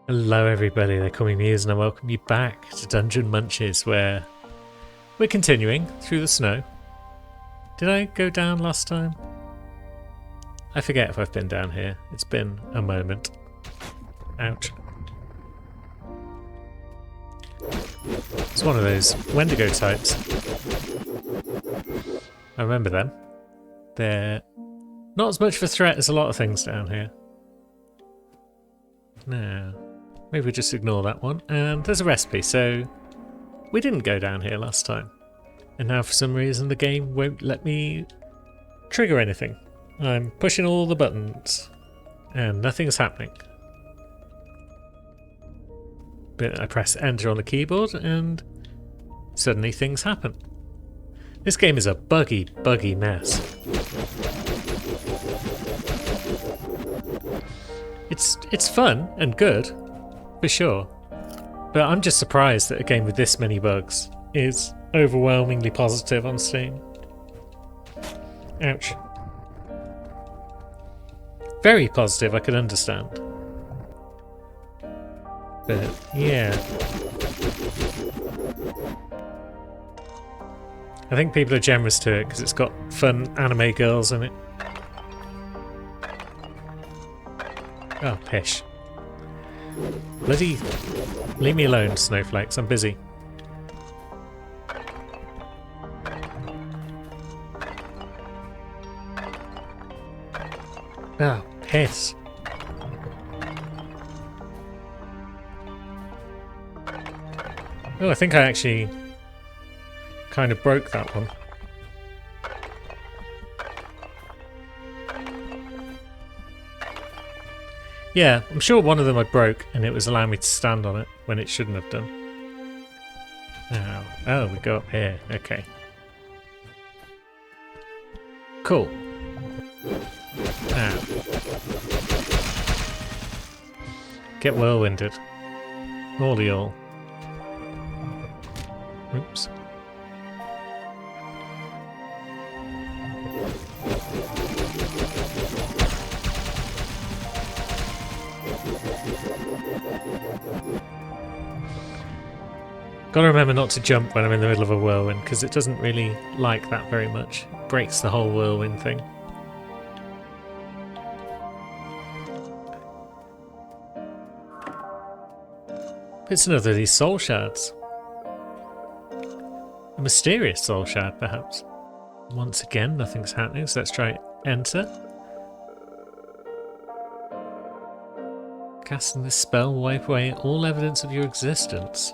Hello everybody, they call me Muse and I welcome you back to Dungeon Munches, where we're continuing through the snow. Did I go down last time? I forget if I've been down here. It's been a moment. Ouch. It's one of those Wendigo types. I remember them. They're not as much of a threat as a lot of things down here. No. Maybe we'll just ignore that one. And there's a recipe, so we didn't go down here last time. And now for some reason the game won't let me trigger anything. I'm pushing all the buttons and nothing's happening. But I press enter on the keyboard and suddenly things happen. This game is a buggy mess. It's fun and good, for sure. But I'm just surprised that a game with this many bugs is overwhelmingly positive on Steam. Ouch. Very positive, I could understand. But, yeah. I think people are generous to it because it's got fun anime girls in it. Oh, pish. Bloody... Leave me alone, snowflakes, I'm busy. Oh, piss. Oh, I think I actually kind of broke that one. Yeah, I'm sure one of them I broke and it was allowing me to stand on it when it shouldn't have done. Oh, we go up here. Okay. Cool. Ow. Get whirlwinded. All. Oops. Gotta remember not to jump when I'm in the middle of a whirlwind, because it doesn't really like that very much. It breaks the whole whirlwind thing. It's another of these soul shards. A mysterious soul shard, perhaps. Once again, nothing's happening, so let's try enter. Casting this spell will wipe away all evidence of your existence.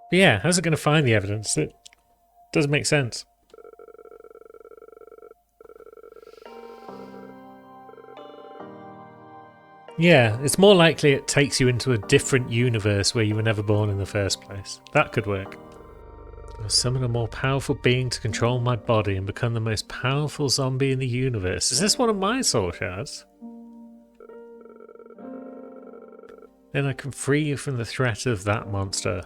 But yeah, how's it going to find the evidence? It doesn't make sense. Yeah, it's more likely it takes you into a different universe where you were never born in the first place. That could work. I'll summon a more powerful being to control my body and become the most powerful zombie in the universe. Is this one of my soul shards? Then I can free you from the threat of that monster.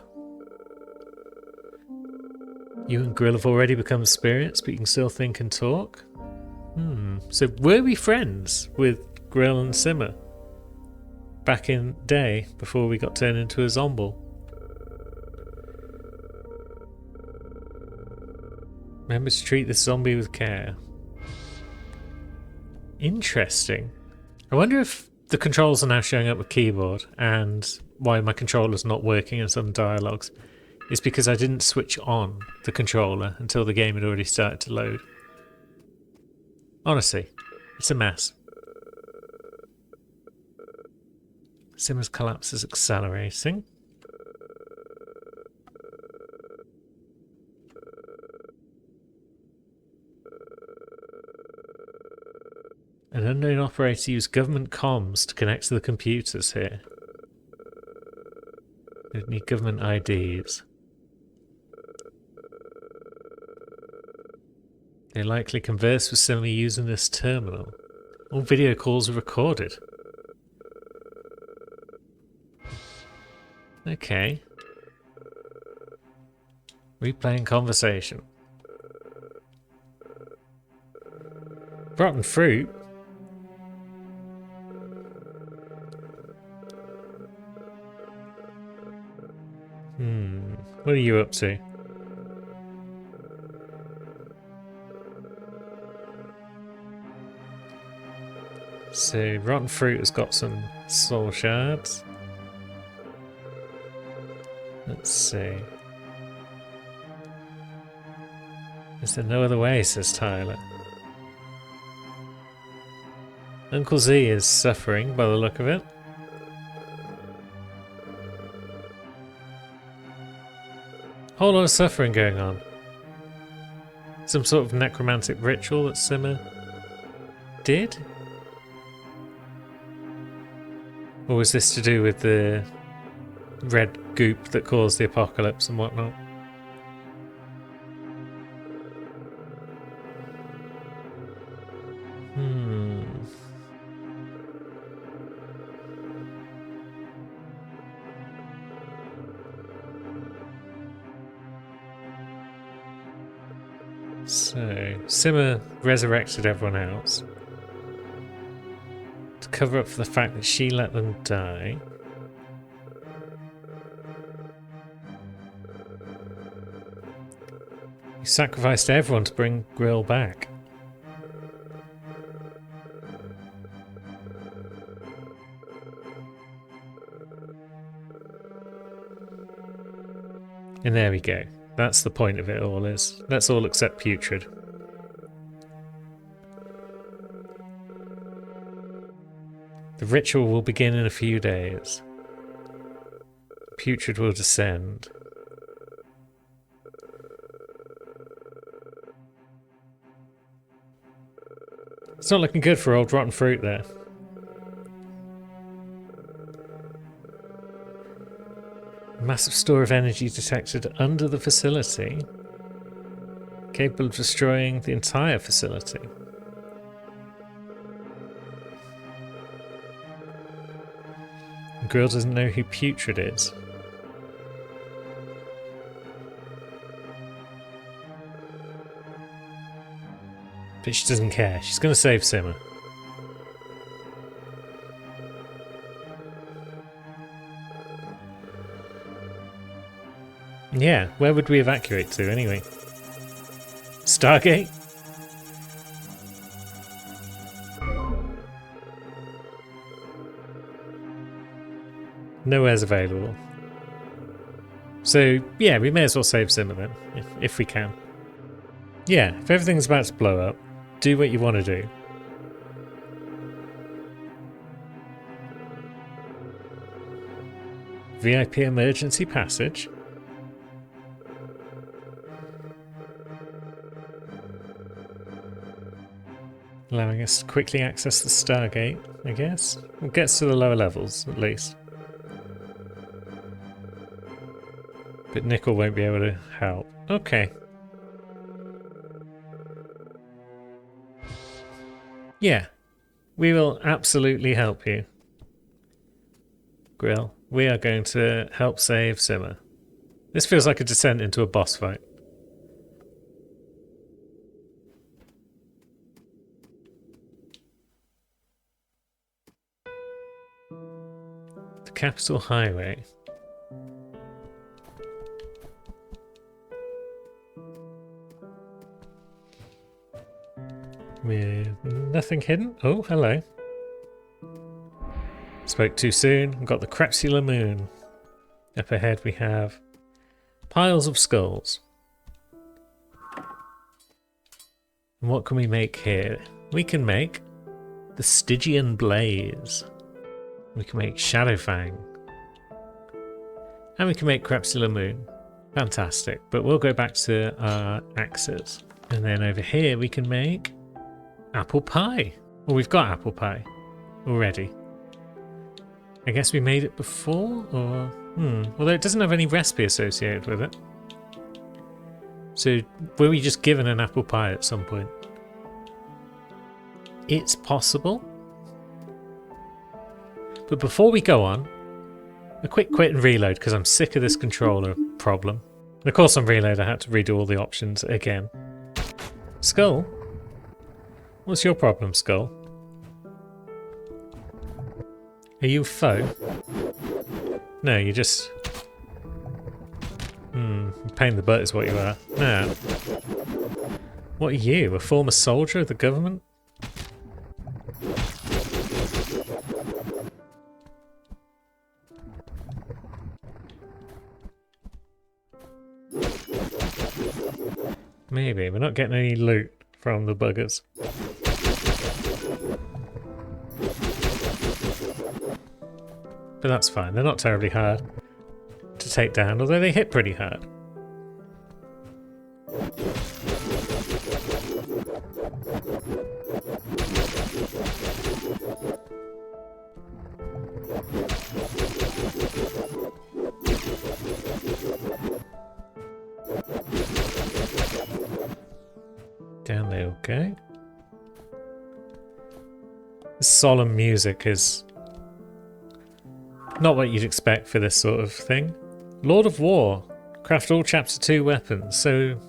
You and Grill have already become spirits, but you can still think and talk? So were we friends with Grill and Simmer? Back in day, before we got turned into a zombie? Remember to treat this zombie with care. Interesting. I wonder if the controls are now showing up with keyboard and why my controller's not working in some dialogues. It's because I didn't switch on the controller until the game had already started to load. Honestly, it's a mess. Simmer's collapse is accelerating. An unknown operator used government comms to connect to the computers here. They need government IDs. They likely converse with somebody using this terminal. All video calls are recorded. Okay. Replaying conversation. Rotten fruit? What are you up to? So, rotten fruit has got some soul shards. Let's see. Is there no other way, says Tyler. Uncle Z is suffering by the look of it. Whole lot of suffering going on. Some sort of necromantic ritual that Simmer did? Or was this to do with the red goop that caused the apocalypse and whatnot? So, Simmer resurrected everyone else to cover up for the fact that she let them die. He sacrificed everyone to bring Grill back. And there we go. That's the point of it all, is let's all accept Putrid. The ritual will begin in a few days. Putrid will descend. It's not looking good for old rotten fruit there. Massive store of energy detected under the facility, capable of destroying the entire facility. Grill doesn't know who Putrid is. But she doesn't care. She's going to save Simmer. Yeah, where would we evacuate to anyway? Stargate? Nowhere's available. So, yeah, we may as well save Simmer then, if we can. Yeah, if everything's about to blow up, do what you want to do. VIP emergency passage. Allowing us to quickly access the Stargate, I guess. It gets to the lower levels, at least. But Nickel won't be able to help. Okay. Yeah. We will absolutely help you. Grill, we are going to help save Simmer. This feels like a descent into a boss fight. The Capital Highway. With nothing hidden. Oh, hello. Spoke too soon. Got the Crepuscular Moon. Up ahead we have piles of skulls. And what can we make here? We can make the Stygian Blaze. We can make Shadowfang. And we can make Crepuscular Moon. Fantastic. But we'll go back to our axes. And then over here we can make apple pie. Well, we've got apple pie already. I guess we made it before, or... although it doesn't have any recipe associated with it. So, were we just given an apple pie at some point? It's possible. But before we go on, a quick quit and reload, because I'm sick of this controller problem. And of course on reload I had to redo all the options again. Skull? What's your problem, Skull? Are you a foe? No, you just... Pain in the butt is what you are. Now, what are you? A former soldier of the government? Maybe. We're not getting any loot from the buggers. But that's fine. They're not terribly hard to take down, although they hit pretty hard. Down they all go. The solemn music is not what you'd expect for this sort of thing. Lord of War. Craft all Chapter 2 weapons. So,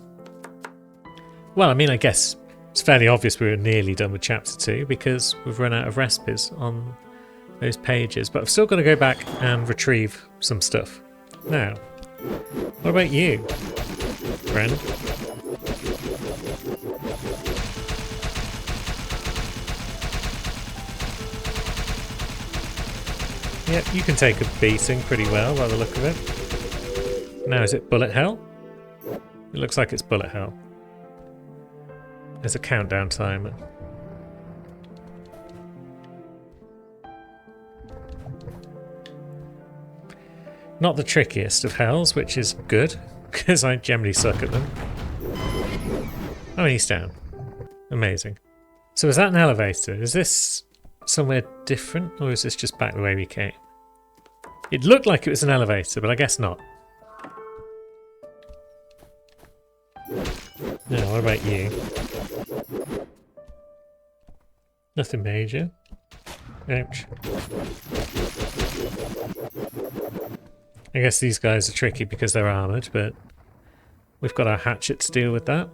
well, I mean, I guess it's fairly obvious we were nearly done with Chapter 2 because we've run out of recipes on those pages. But I've still got to go back and retrieve some stuff. Now, what about you, friend? Yep, you can take a beating pretty well by the look of it. Now, is it bullet hell? It looks like it's bullet hell. There's a countdown timer. Not the trickiest of hells, which is good, because I generally suck at them. Oh, he's down. Amazing. So is that an elevator? Is this somewhere different, or is this just back the way we came? It looked like it was an elevator, but I guess not. Now, what about you? Nothing major. Ouch. I guess these guys are tricky because they're armoured, but we've got our hatchet to deal with that.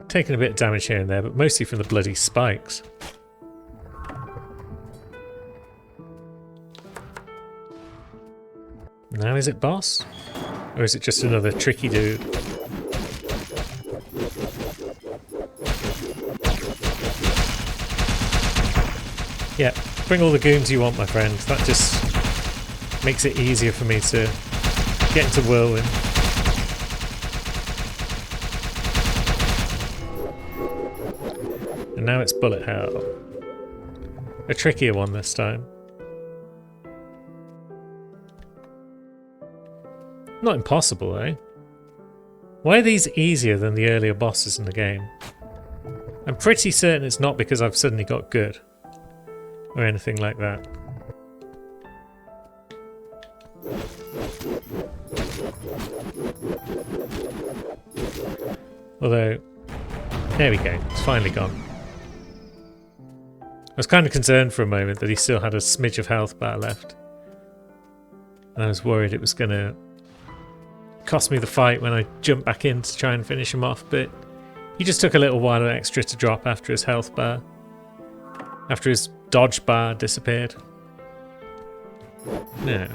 Taking a bit of damage here and there, but mostly from the bloody spikes. Now is it boss? Or is it just another tricky dude? Yeah, bring all the goons you want, my friend. That just makes it easier for me to get into Whirlwind. And now it's bullet hell. A trickier one this time. Not impossible, eh? Why are these easier than the earlier bosses in the game? I'm pretty certain it's not because I've suddenly got good. Or anything like that. Although, there we go, it's finally gone. I was kind of concerned for a moment that he still had a smidge of health bar left. And I was worried it was going to cost me the fight when I jumped back in to try and finish him off, but he just took a little while extra to drop after his health bar. After his dodge bar disappeared. No.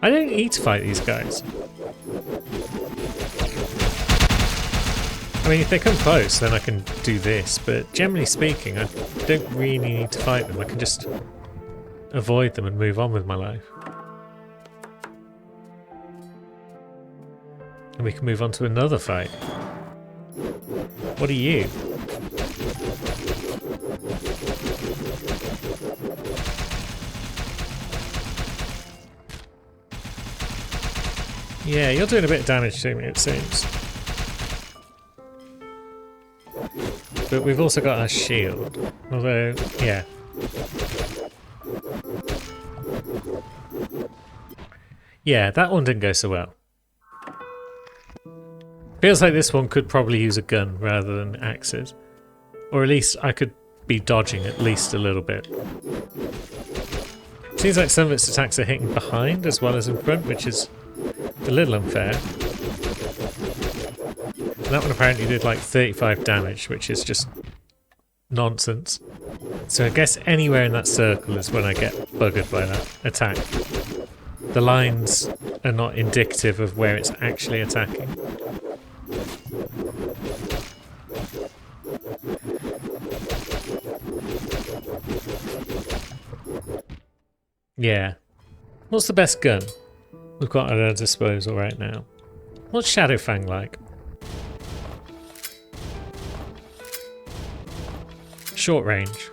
I don't need to fight these guys. I mean, if they come close, then I can do this, but generally speaking, I don't really need to fight them. I can just avoid them and move on with my life. And we can move on to another fight. What are you? Yeah, you're doing a bit of damage to me, it seems. But we've also got our shield. Although, yeah. Yeah, that one didn't go so well. Feels like this one could probably use a gun rather than axes. Or at least I could be dodging at least a little bit. Seems like some of its attacks are hitting behind as well as in front, which is a little unfair. and that one apparently did like 35 damage, which is just nonsense. So I guess anywhere in that circle is when I get buggered by that attack. The lines are not indicative of where it's actually attacking. Yeah. What's the best gun we've got at our disposal right now? What's Shadowfang like? Short range.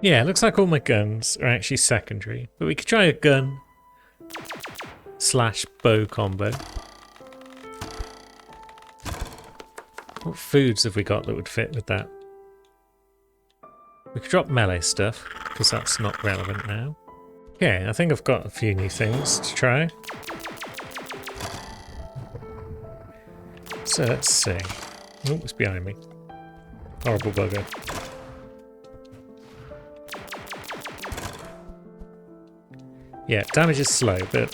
Yeah, looks like all my guns are actually secondary, but we could try a gun / bow combo. What foods have we got that would fit with that? We could drop melee stuff, because that's not relevant now. Okay, I think I've got a few new things to try. So let's see. Oh, it's behind me. Horrible bugger. Yeah, damage is slow, but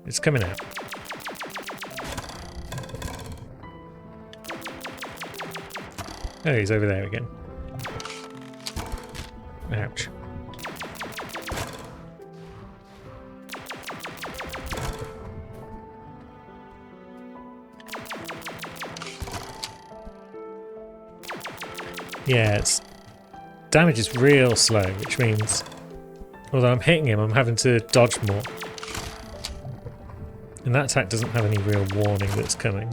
it's coming out. Oh, he's over there again. Ouch. Yeah, its damage is real slow, which means although I'm hitting him, I'm having to dodge more. And that attack doesn't have any real warning that's coming.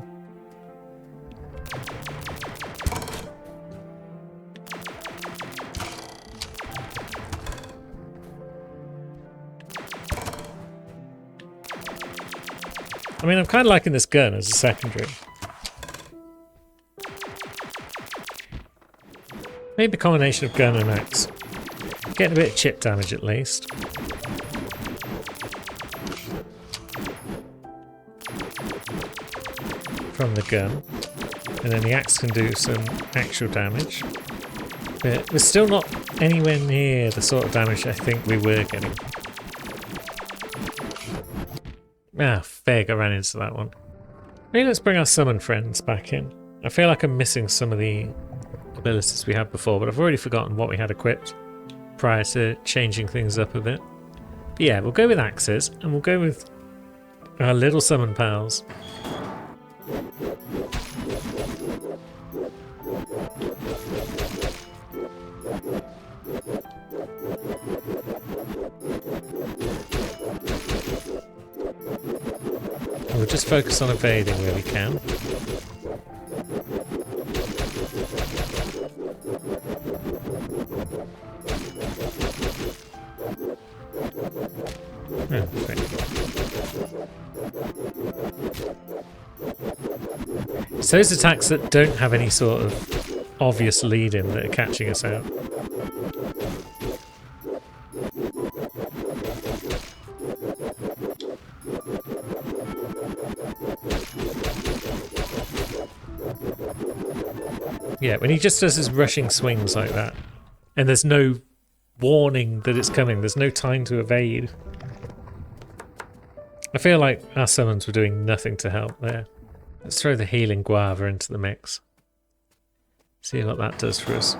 I mean, I'm kind of liking this gun as a secondary. Maybe a combination of gun and axe. Getting a bit of chip damage at least. From the gun. And then the axe can do some actual damage. But we're still not anywhere near the sort of damage I think we were getting. Ah, fig, I ran into that one. Maybe let's bring our summon friends back in. I feel like I'm missing some of the abilities we had before, but I've already forgotten what we had equipped prior to changing things up a bit. But yeah, we'll go with axes, and we'll go with our little summon pals. We'll just focus on evading where we can. It's those attacks that don't have any sort of obvious lead in that are catching us out. Yeah, when he just does his rushing swings like that, and there's no warning that it's coming, there's no time to evade. I feel like our summons were doing nothing to help there. Let's throw the healing guava into the mix. See what that does for us.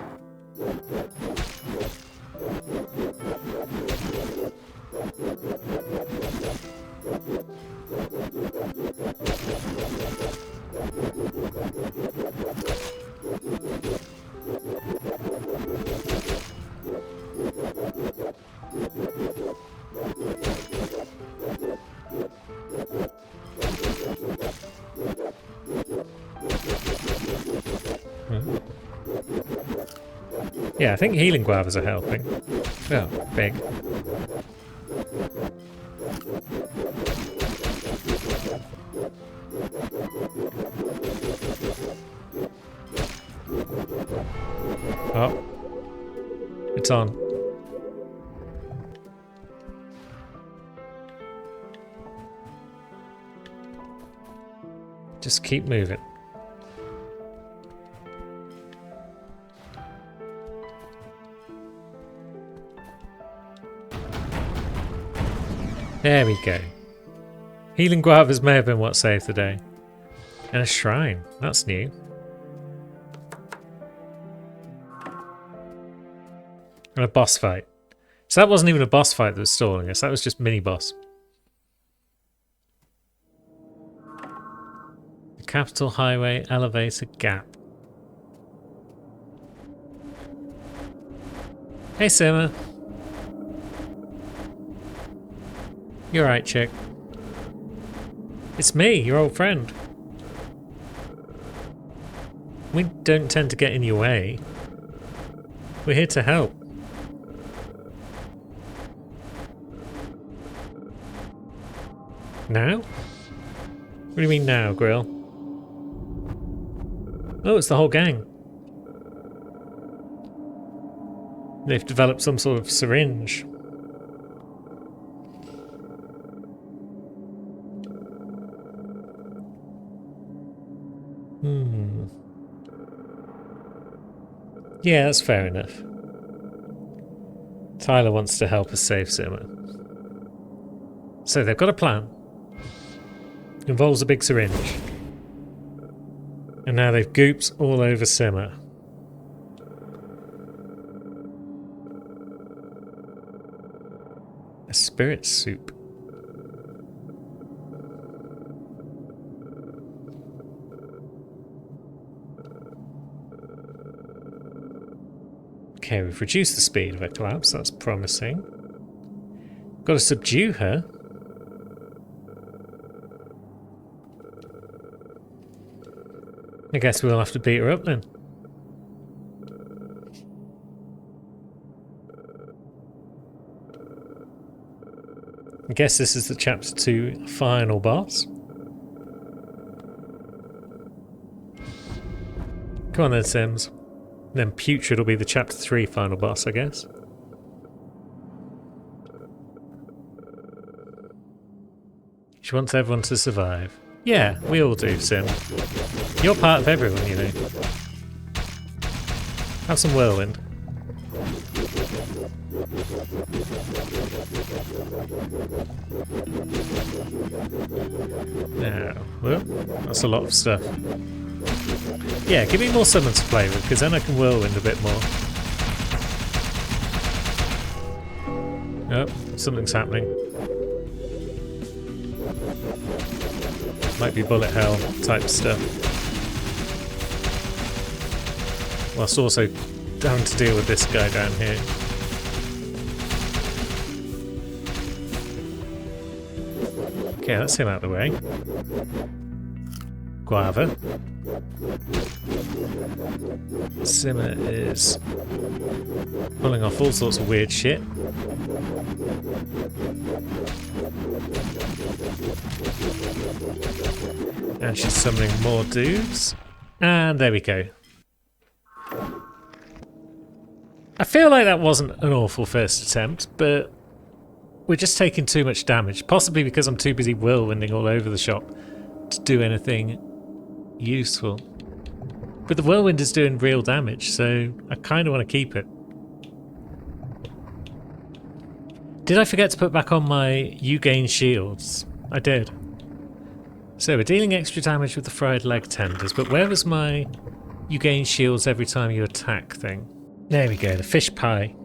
Yeah, I think healing guavas are helping. Oh, big. Oh. It's on. Just keep moving. There we go. Healing guavas may have been what saved the day. And a shrine. That's new. And a boss fight. So that wasn't even a boss fight that was stalling us. That was just mini-boss. The Capital Highway Elevator Gap. Hey, Simmer. You're right, chick. It's me, your old friend. We don't tend to get in your way. We're here to help. Now? What do you mean now, Grill? Oh, it's the whole gang. They've developed some sort of syringe. Yeah, that's fair enough. Tyler wants to help us save Simmer. So they've got a plan. It involves a big syringe. And now they've gooped all over Simmer. A spirit soup. Okay, we've reduced the speed of her collapse, that's promising. Got to subdue her. I guess we'll have to beat her up then. I guess this is the Chapter 2 final boss. Come on then, Sims. Then Putrid will be the Chapter 3 final boss, I guess. She wants everyone to survive. Yeah, we all do, Sim. You're part of everyone, you know. Have some whirlwind. Now, well, that's a lot of stuff. Yeah, give me more summons to play with, because then I can whirlwind a bit more. Oh, something's happening. Might be bullet hell type stuff. Whilst also having to deal with this guy down here. Okay, that's him out of the way. Guava. Simmer is pulling off all sorts of weird shit. And she's summoning more dudes. And there we go. I feel like that wasn't an awful first attempt, but we're just taking too much damage. Possibly because I'm too busy whirlwinding all over the shop to do anything useful. But the whirlwind is doing real damage, so I kind of want to keep it. Did I forget to put back on my you gain shields? I did. So we're dealing extra damage with the fried leg tenders, but where was my you gain shields every time you attack thing? There we go, the fish pie.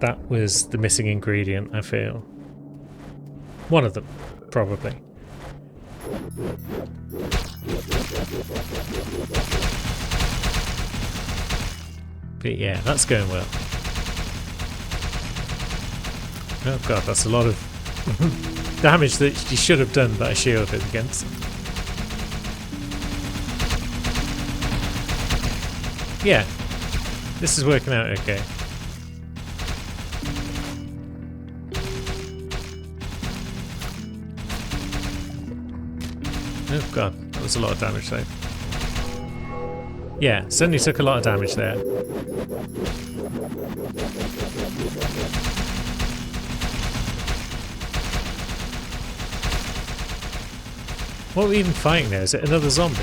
That was the missing ingredient, I feel. One of them, probably. But yeah, that's going well. Oh god, that's a lot of damage that you should have done that I shielded against. Yeah, this is working out okay. Oh god, that was a lot of damage though. Yeah, certainly took a lot of damage there. What are we even fighting there? Is it another zombie?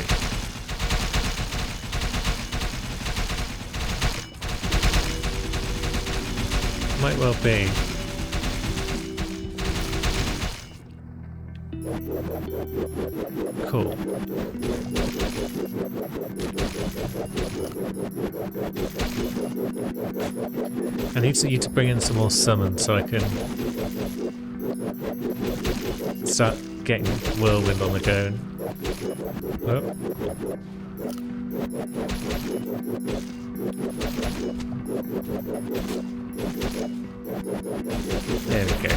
Might well be. Cool. I need you to bring in some more summons so I can start getting Whirlwind on the go. Oh. There we go.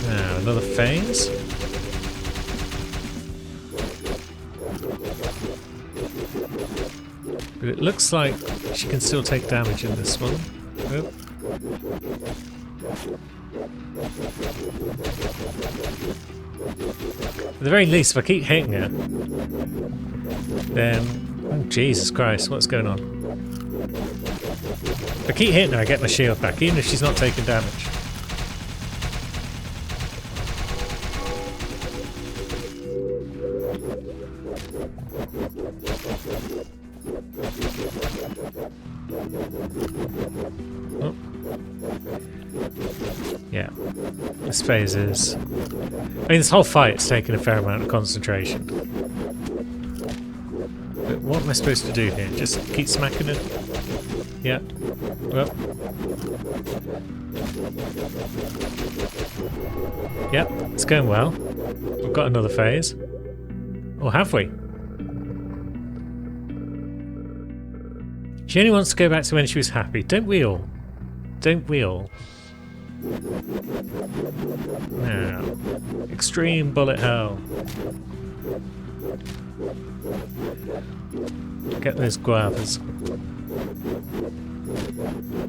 Now, another phase. But it looks like she can still take damage in this one. Oh. At the very least, if I keep hitting her, then... Oh, Jesus Christ, what's going on? If I keep hitting her, I get my shield back, even if she's not taking damage. Oh. Yeah, this phase is... I mean, this whole fight's taken a fair amount of concentration. But what am I supposed to do here? Just keep smacking it? Yeah. Well. Yep, it's going well. We've got another phase. Or have we? She only wants to go back to when she was happy. Don't we all? Don't we all? Now, extreme bullet hell. Get those guavas.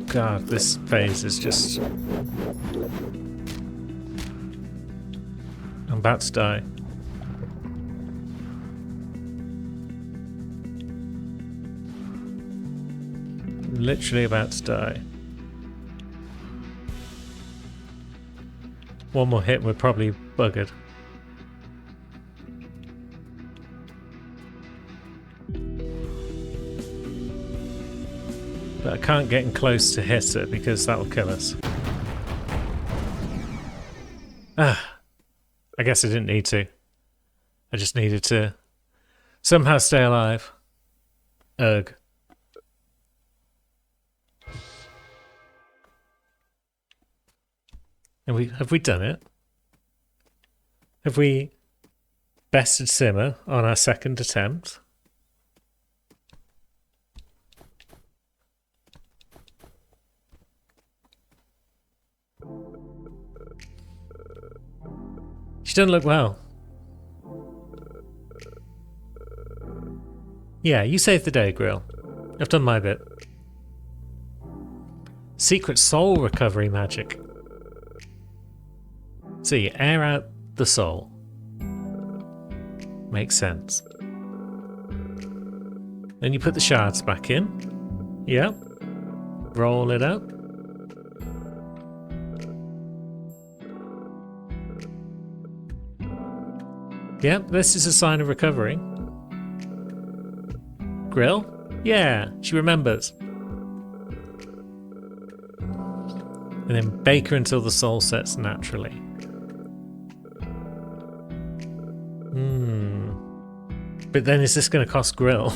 God, this phase is just... I'm about to die. Literally about to die. One more hit, we're probably buggered. But I can't get in close to hit her because that'll kill us. Ah, I guess I didn't need to. I just needed to somehow stay alive. Ugh. And have we done it? Have we bested Simmer on our second attempt? She doesn't look well. Yeah, you saved the day, Grill. I've done my bit. Secret soul recovery magic. So you air out the soul. Makes sense. Then you put the shards back in. Yep. Roll it out. Yep, this is a sign of recovery. Grill? Yeah, she remembers. And then bake her until the soul sets naturally. But then is this going to cost Grill?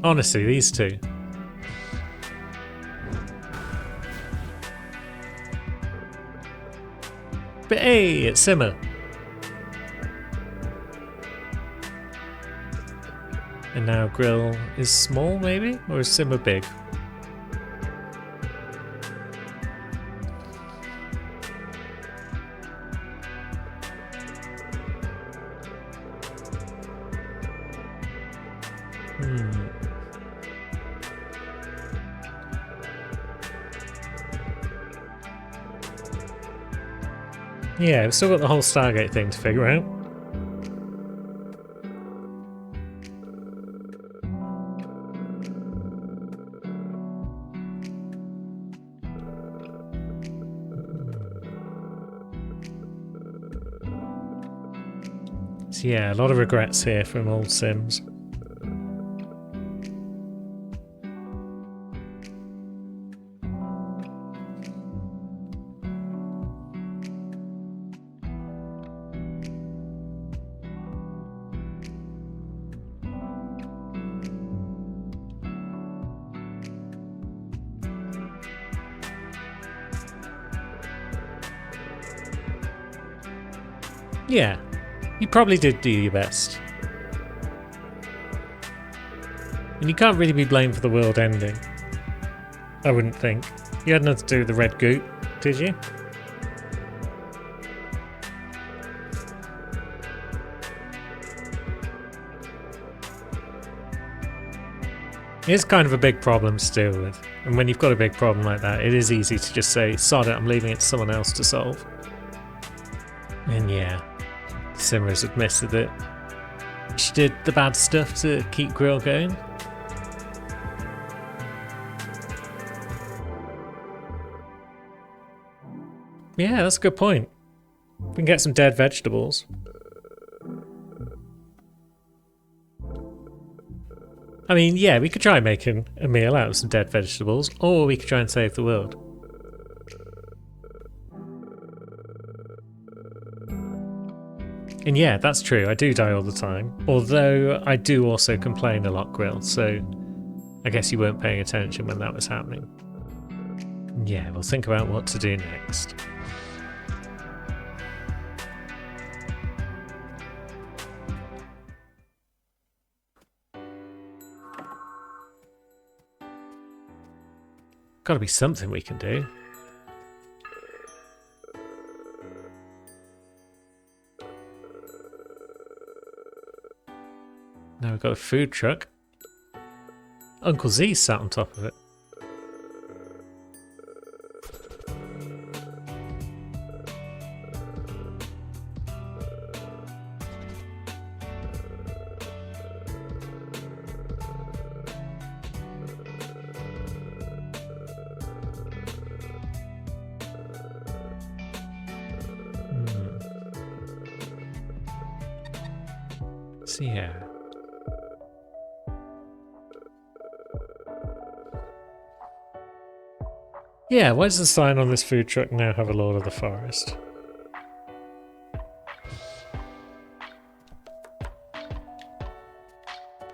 Honestly, these two. But hey, it's Simmer. And now Grill is small, maybe? Or is Simmer big? Yeah, we've still got the whole Stargate thing to figure out. So So yeah, a lot of regrets here from old Sims. Yeah, you probably did do your best. And you can't really be blamed for the world ending. I wouldn't think. You had nothing to do with the red goop, did you? It's kind of a big problem to deal with. And when you've got a big problem like that, it is easy to just say, sod it, I'm leaving it to someone else to solve. And yeah, Simmer's admitted that she did the bad stuff to keep Grill going. Yeah, that's a good point. We can get some dead vegetables. I mean, yeah, we could try making a meal out of some dead vegetables, or we could try and save the world. And yeah, that's true, I do die all the time. Although I do also complain a lot, Grill, so I guess you weren't paying attention when that was happening. Yeah, we'll think about what to do next. Gotta be something we can do. Now we've got a food truck. Uncle Z sat on top of it. So yeah. Yeah, why does the sign on this food truck now have a Lord of the Forest?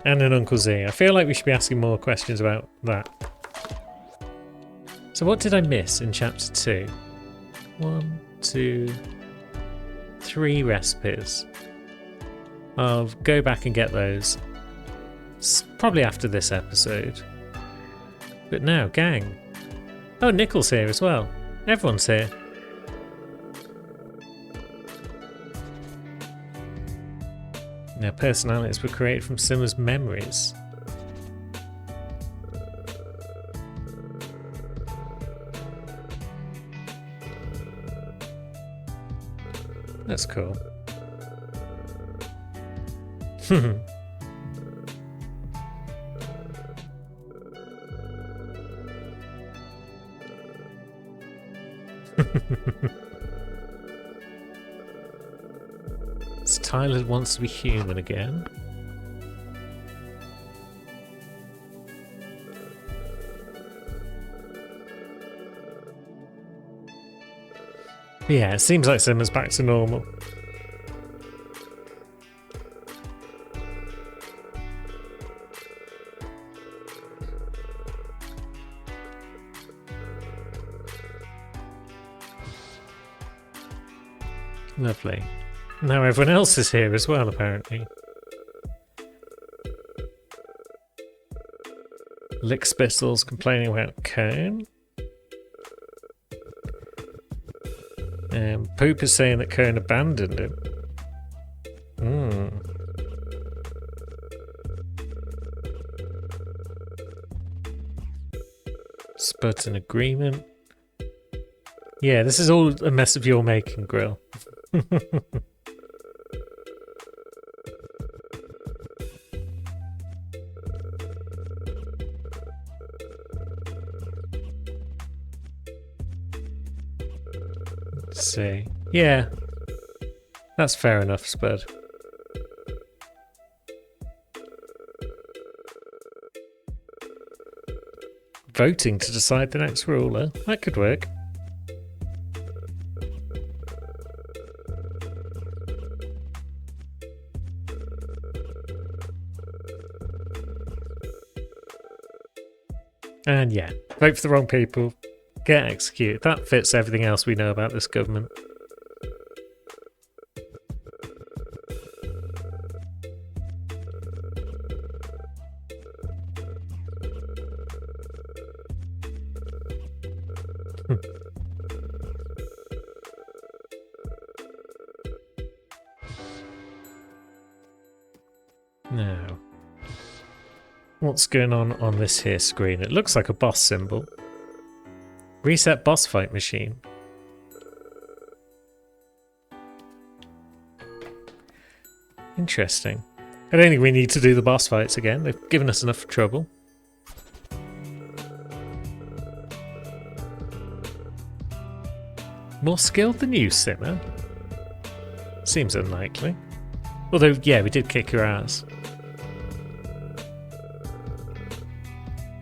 And an Uncle Z. I feel like we should be asking more questions about that. So what did I miss in chapter 2? 1, 2, 3 recipes. I'll go back and get those. Probably after this episode. But now, gang. Oh, Nickel's here as well. Everyone's here. Now, personalities were created from Simmer's memories. That's cool. Tyler wants to be human again. Yeah, it seems like Simmer's back to normal. Lovely. Now everyone else is here as well, apparently. Lickspittle's complaining about Kern. Poop is saying that Kern abandoned him. Spud's in agreement. Yeah, this is all a mess of your making, Grill. See. Yeah. That's fair enough, Spud. voting to decide the next ruler. That could work. And yeah, vote for the wrong people, get executed. That fits everything else we know about this government. Now, what's going on this here screen? It looks like a boss symbol. Reset boss fight machine. Interesting. I don't think we need to do the boss fights again. They've given us enough trouble. More skilled than you, Simmer? Seems unlikely. Although, yeah, we did kick your ass.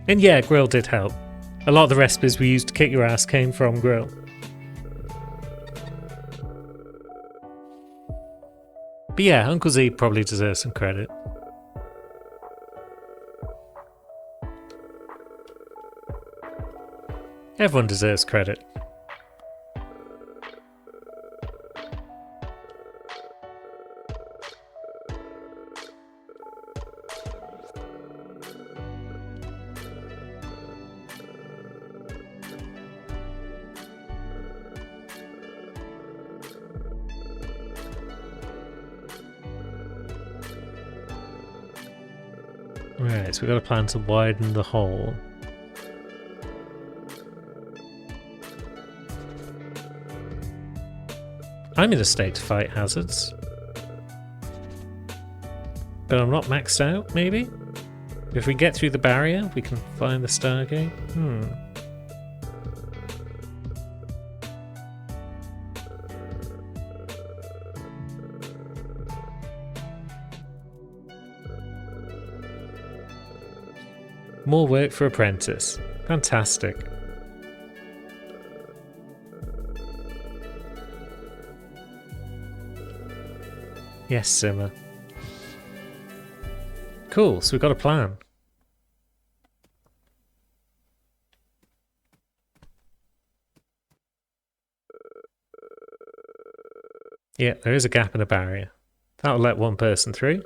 And yeah, Grill did help. A lot of the recipes we used to kick your ass came from Grill. But yeah, Uncle Z probably deserves some credit. Everyone deserves credit. Right, so we've got a plan to widen the hole. I'm in a state to fight hazards. But I'm not maxed out, maybe? If we get through the barrier, we can find the Stargate? More work for Apprentice. Fantastic. Yes, Simmer. Cool, so we've got a plan. Yeah, there is a gap in a barrier. That'll let one person through.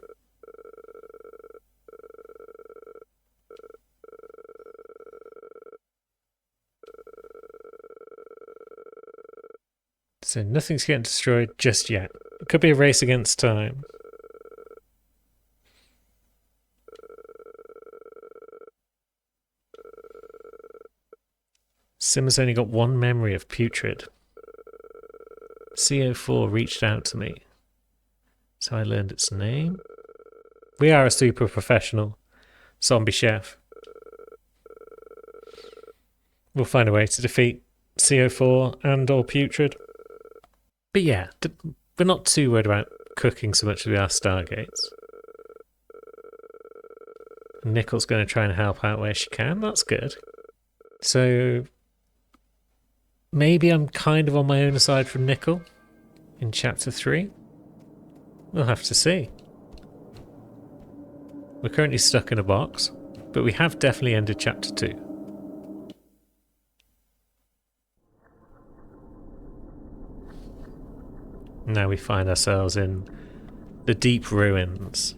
So nothing's getting destroyed just yet. It could be a race against time. Simmer's only got one memory of Putrid. CO4 reached out to me, so I learned its name. We are a super professional zombie chef. We'll find a way to defeat CO4 and or Putrid. But yeah, we're not too worried about cooking so much as we are Stargates. Nickel's going to try and help out where she can. That's good. So maybe I'm kind of on my own aside from Nickel in Chapter 3. We'll have to see. We're currently stuck in a box, but we have definitely ended Chapter 2. Now we find ourselves in the deep ruins.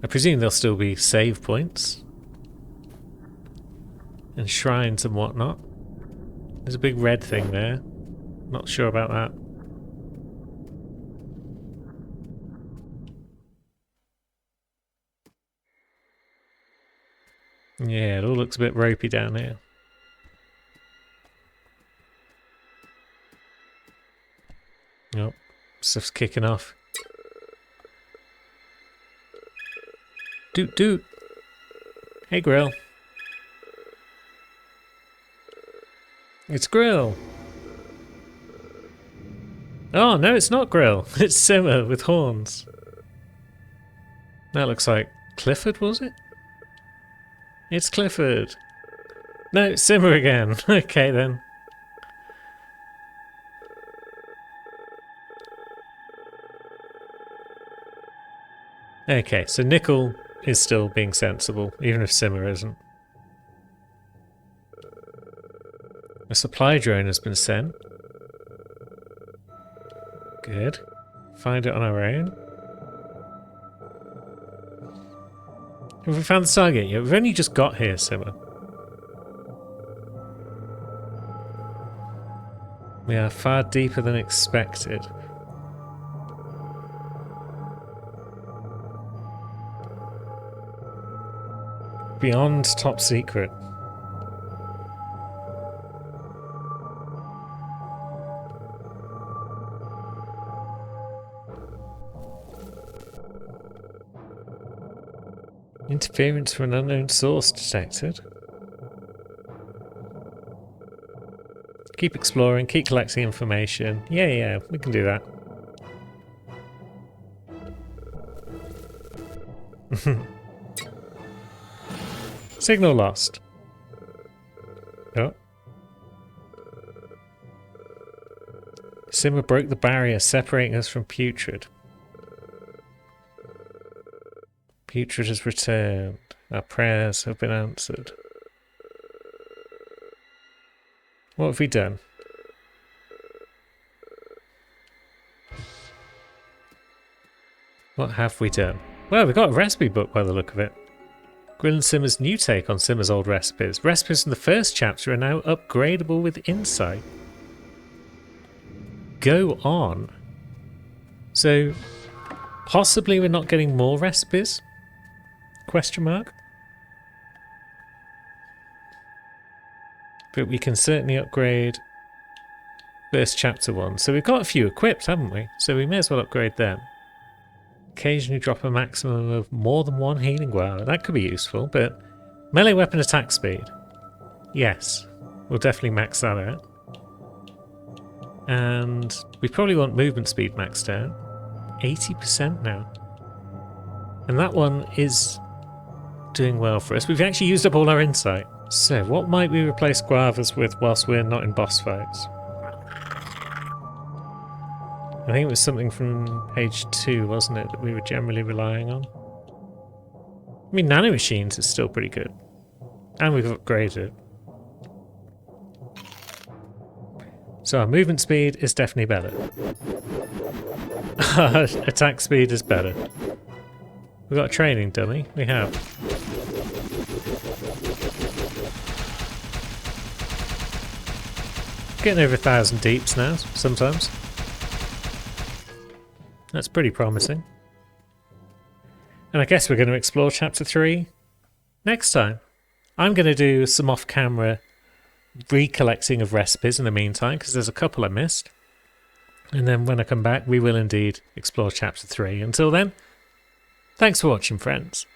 I presume there'll still be save points and shrines and whatnot. There's a big red thing there. Not sure about that. Yeah, it all looks a bit ropey down here. Oh, stuff's kicking off. Doot doot. Hey, Grill. It's Grill. Oh, no, it's not Grill. It's Simmer with horns. That looks like Clifford, was it? It's Clifford. No, Simmer again. Okay then. Okay, so Nickel is still being sensible, even if Simmer isn't. A supply drone has been sent. Good. Find it on our own. Have we found the Stargate yet? We've only just got here, Simmer. We are far deeper than expected. Beyond top secret. Interference from an unknown source detected. Keep exploring, keep collecting information. Yeah, we can do that. Signal lost. Oh. Simmer broke the barrier separating us from Putrid. Putrid has returned. Our prayers have been answered. What have we done? What have we done? Well, we got a recipe book by the look of it. Grill and Simmer's new take on Simmer's old recipes. Recipes from the first chapter are now upgradable with insight. Go on. So, possibly we're not getting more recipes? Question mark? But we can certainly upgrade first chapter one. So we've got a few equipped, haven't we? So we may as well upgrade them. Occasionally drop a maximum of more than one healing. Wow, that could be useful, but melee weapon attack speed. Yes, we'll definitely max that out. And we probably want movement speed maxed out. 80% now. And that one is doing well for us. We've actually used up all our insight. So, what might we replace Guavas with whilst we're not in boss fights? I think it was something from page 2, wasn't it, that we were generally relying on? I mean, nanomachines is still pretty good. And we've upgraded. So our movement speed is definitely better. Our attack speed is better. We've got a training dummy. We have. Getting over 1,000 deeps now, sometimes. That's pretty promising. And I guess we're going to explore Chapter 3 next time. I'm going to do some off-camera recollecting of recipes in the meantime, because there's a couple I missed. And then when I come back, we will indeed explore Chapter 3. Until then, thanks for watching, friends.